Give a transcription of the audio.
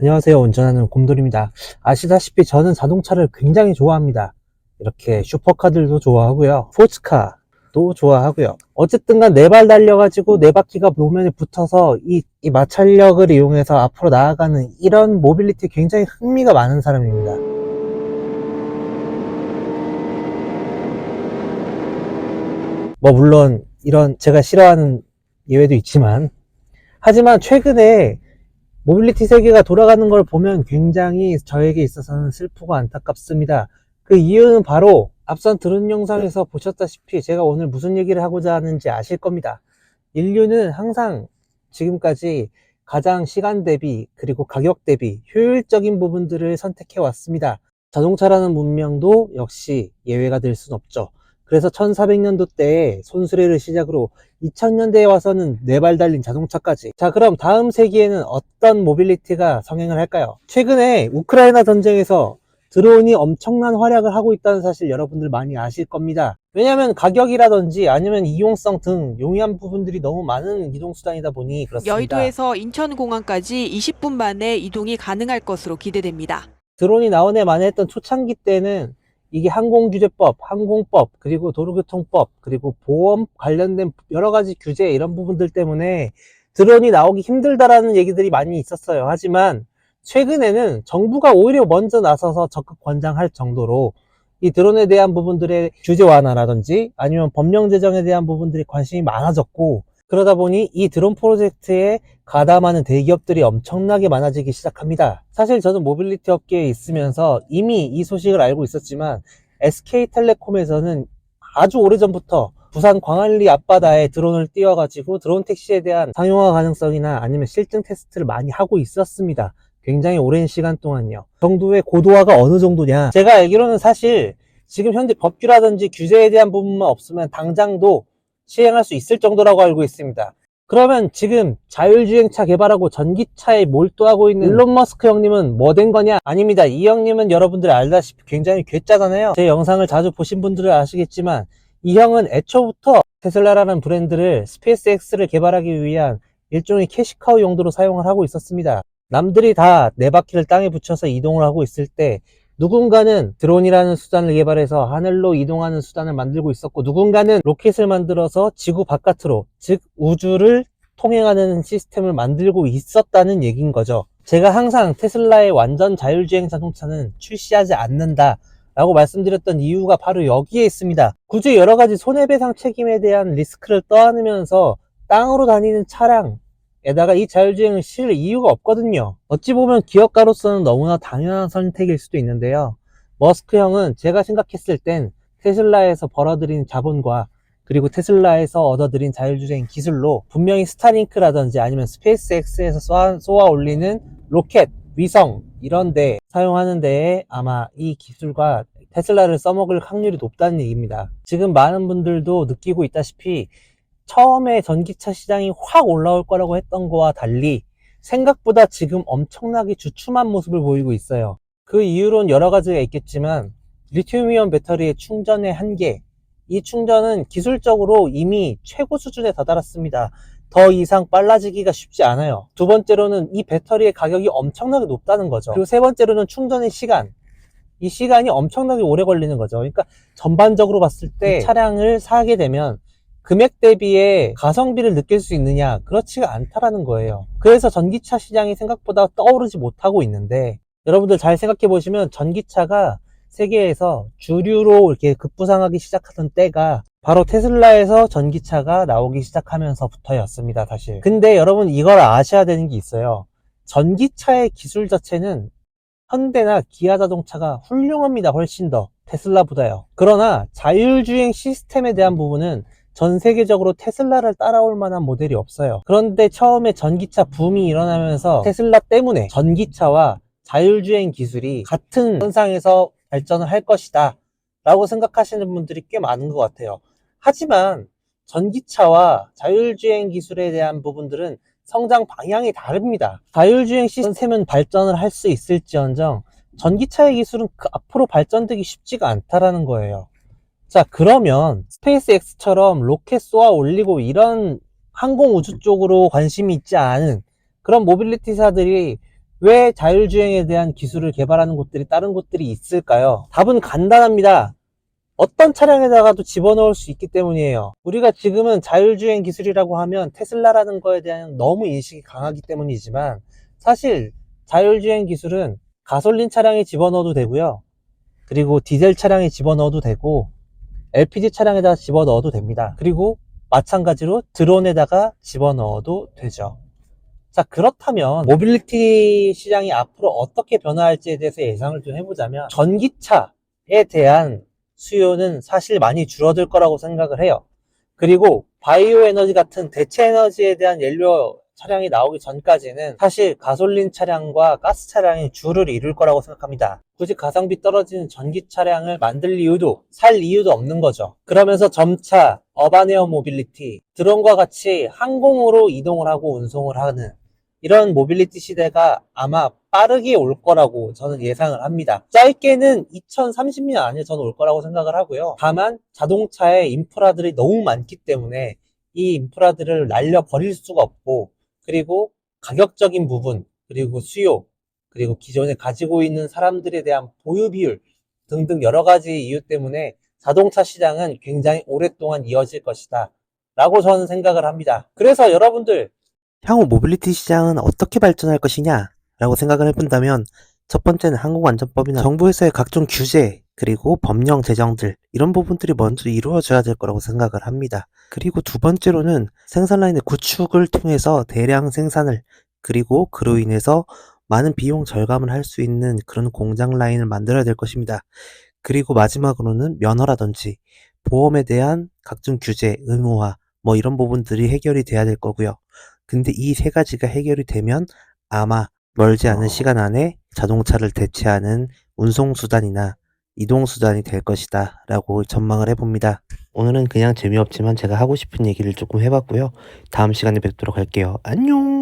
안녕하세요. 운전하는 곰돌입니다. 아시다시피 저는 자동차를 굉장히 좋아합니다. 이렇게 슈퍼카들도 좋아하고요. 스포츠카도 좋아하고요. 어쨌든 간 네 발 달려가지고 네 바퀴가 노면에 붙어서 이 마찰력을 이용해서 앞으로 나아가는 이런 모빌리티에 굉장히 흥미가 많은 사람입니다. 물론 이런 제가 싫어하는 예외도 있지만, 하지만 최근에 모빌리티 세계가 돌아가는 걸 보면 굉장히 저에게 있어서는 슬프고 안타깝습니다. 그 이유는 바로 앞선 드론 영상에서 보셨다시피 제가 오늘 무슨 얘기를 하고자 하는지 아실 겁니다. 인류는 항상 지금까지 가장 시간 대비 그리고 가격 대비 효율적인 부분들을 선택해 왔습니다. 자동차라는 문명도 역시 예외가 될 순 없죠. 그래서 1400년도 때에 손수레를 시작으로 2000년대에 와서는 네 발 달린 자동차까지. 자, 그럼 다음 세기에는 어떤 모빌리티가 성행을 할까요? 최근에 우크라이나 전쟁에서 드론이 엄청난 활약을 하고 있다는 사실 여러분들 많이 아실 겁니다. 왜냐하면 가격이라든지 아니면 이용성 등 용이한 부분들이 너무 많은 이동수단이다 보니 그렇습니다. 여의도에서 인천공항까지 20분 만에 이동이 가능할 것으로 기대됩니다. 드론이 나오네 만에 했던 초창기 때는 이게 항공규제법, 항공법, 그리고 도로교통법, 그리고 보험 관련된 여러 가지 규제 이런 부분들 때문에 드론이 나오기 힘들다라는 얘기들이 많이 있었어요. 하지만 최근에는 정부가 오히려 먼저 나서서 적극 권장할 정도로 이 드론에 대한 부분들의 규제 완화라든지 아니면 법령 제정에 대한 부분들이 관심이 많아졌고, 그러다 보니 이 드론 프로젝트에 가담하는 대기업들이 엄청나게 많아지기 시작합니다. 사실 저는 모빌리티 업계에 있으면서 이미 이 소식을 알고 있었지만 SK텔레콤에서는 아주 오래전부터 부산 광안리 앞바다에 드론을 띄워가지고 드론 택시에 대한 상용화 가능성이나 아니면 실증 테스트를 많이 하고 있었습니다. 굉장히 오랜 시간 동안요. 정도의 고도화가 어느 정도냐, 제가 알기로는 사실 지금 현재 법규라든지 규제에 대한 부분만 없으면 당장도 시행할 수 있을 정도라고 알고 있습니다. 그러면 지금 자율주행차 개발하고 전기차에 몰두하고 있는 일론 머스크 형님은 뭐 된 거냐? 아닙니다. 이 형님은 여러분들 알다시피 굉장히 괴짜잖아요. 제 영상을 자주 보신 분들은 아시겠지만 이 형은 애초부터 테슬라라는 브랜드를 스페이스X를 개발하기 위한 일종의 캐시카우 용도로 사용을 하고 있었습니다. 남들이 다 네 바퀴를 땅에 붙여서 이동을 하고 있을 때 누군가는 드론이라는 수단을 개발해서 하늘로 이동하는 수단을 만들고 있었고, 누군가는 로켓을 만들어서 지구 바깥으로, 즉 우주를 통행하는 시스템을 만들고 있었다는 얘기인 거죠. 제가 항상 테슬라의 완전 자율주행 자동차는 출시하지 않는다 라고 말씀드렸던 이유가 바로 여기에 있습니다. 굳이 여러가지 손해배상 책임에 대한 리스크를 떠안으면서 땅으로 다니는 차량 에다가 이 자율주행을 실을 이유가 없거든요. 어찌 보면 기업가로서는 너무나 당연한 선택일 수도 있는데요. 머스크 형은 제가 생각했을 땐 테슬라에서 벌어들인 자본과 그리고 테슬라에서 얻어들인 자율주행 기술로 분명히 스타링크라든지 아니면 스페이스X에서 쏘아 올리는 로켓, 위성 이런 데 사용하는 데에 아마 이 기술과 테슬라를 써먹을 확률이 높다는 얘기입니다. 지금 많은 분들도 느끼고 있다시피 처음에 전기차 시장이 확 올라올 거라고 했던 거와 달리 생각보다 지금 엄청나게 주춤한 모습을 보이고 있어요. 그 이유로는 여러 가지가 있겠지만 리튬이온 배터리의 충전의 한계, 이 충전은 기술적으로 이미 최고 수준에 다다랐습니다. 더 이상 빨라지기가 쉽지 않아요. 두 번째로는 이 배터리의 가격이 엄청나게 높다는 거죠. 그리고 세 번째로는 충전의 시간, 이 시간이 엄청나게 오래 걸리는 거죠. 그러니까 전반적으로 봤을 때 차량을 사게 되면 금액 대비에 가성비를 느낄 수 있느냐? 그렇지가 않다라는 거예요. 그래서 전기차 시장이 생각보다 떠오르지 못하고 있는데, 여러분들 잘 생각해 보시면 전기차가 세계에서 주류로 이렇게 급부상하기 시작하던 때가 바로 테슬라에서 전기차가 나오기 시작하면서부터였습니다, 사실. 근데 여러분 이걸 아셔야 되는 게 있어요. 전기차의 기술 자체는 현대나 기아 자동차가 훌륭합니다. 훨씬 더 테슬라보다요. 그러나 자율주행 시스템에 대한 부분은 전 세계적으로 테슬라를 따라올 만한 모델이 없어요. 그런데 처음에 전기차 붐이 일어나면서 테슬라 때문에 전기차와 자율주행 기술이 같은 선상에서 발전을 할 것이다 라고 생각하시는 분들이 꽤 많은 것 같아요. 하지만 전기차와 자율주행 기술에 대한 부분들은 성장 방향이 다릅니다. 자율주행 시스템은 발전을 할 수 있을지언정 전기차의 기술은 그 앞으로 발전되기 쉽지가 않다라는 거예요. 자, 그러면 스페이스X처럼 로켓 쏘아 올리고 이런 항공 우주 쪽으로 관심이 있지 않은 그런 모빌리티사들이 왜 자율주행에 대한 기술을 개발하는 곳들이 다른 곳들이 있을까요? 답은 간단합니다. 어떤 차량에다가도 집어넣을 수 있기 때문이에요. 우리가 지금은 자율주행 기술이라고 하면 테슬라라는 거에 대한 너무 인식이 강하기 때문이지만, 사실 자율주행 기술은 가솔린 차량에 집어넣어도 되고요. 그리고 디젤 차량에 집어넣어도 되고, LPG 차량에다가 집어넣어도 됩니다. 그리고 마찬가지로 드론에다가 집어넣어도 되죠. 자, 그렇다면 모빌리티 시장이 앞으로 어떻게 변화할지에 대해서 예상을 좀 해보자면, 전기차에 대한 수요는 사실 많이 줄어들 거라고 생각을 해요. 그리고 바이오 에너지 같은 대체 에너지에 대한 연료 차량이 나오기 전까지는 사실 가솔린 차량과 가스 차량이 주를 이룰 거라고 생각합니다. 굳이 가성비 떨어지는 전기 차량을 만들 이유도, 살 이유도 없는 거죠. 그러면서 점차 어바네어 모빌리티, 드론과 같이 항공으로 이동을 하고 운송을 하는 이런 모빌리티 시대가 아마 빠르게 올 거라고 저는 예상을 합니다. 짧게는 2030년 안에 저는 올 거라고 생각을 하고요. 다만 자동차의 인프라들이 너무 많기 때문에 이 인프라들을 날려버릴 수가 없고, 그리고 가격적인 부분, 그리고 수요, 그리고 기존에 가지고 있는 사람들에 대한 보유 비율 등등 여러 가지 이유 때문에 자동차 시장은 굉장히 오랫동안 이어질 것이다 라고 저는 생각을 합니다. 그래서 여러분들, 향후 모빌리티 시장은 어떻게 발전할 것이냐 라고 생각을 해본다면, 첫 번째는 항공안전법이나 정부에서의 각종 규제, 그리고 법령 제정들, 이런 부분들이 먼저 이루어져야 될 거라고 생각을 합니다. 그리고 두 번째로는 생산 라인의 구축을 통해서 대량 생산을, 그리고 그로 인해서 많은 비용 절감을 할 수 있는 그런 공장 라인을 만들어야 될 것입니다. 그리고 마지막으로는 면허라든지 보험에 대한 각종 규제, 의무화, 뭐 이런 부분들이 해결이 돼야 될 거고요. 근데 이 세 가지가 해결이 되면 아마 멀지 않은 시간 안에 자동차를 대체하는 운송수단이나 이동수단이 될 것이다 라고 전망을 해봅니다. 오늘은 그냥 재미없지만 제가 하고 싶은 얘기를 조금 해봤고요. 다음 시간에 뵙도록 할게요. 안녕!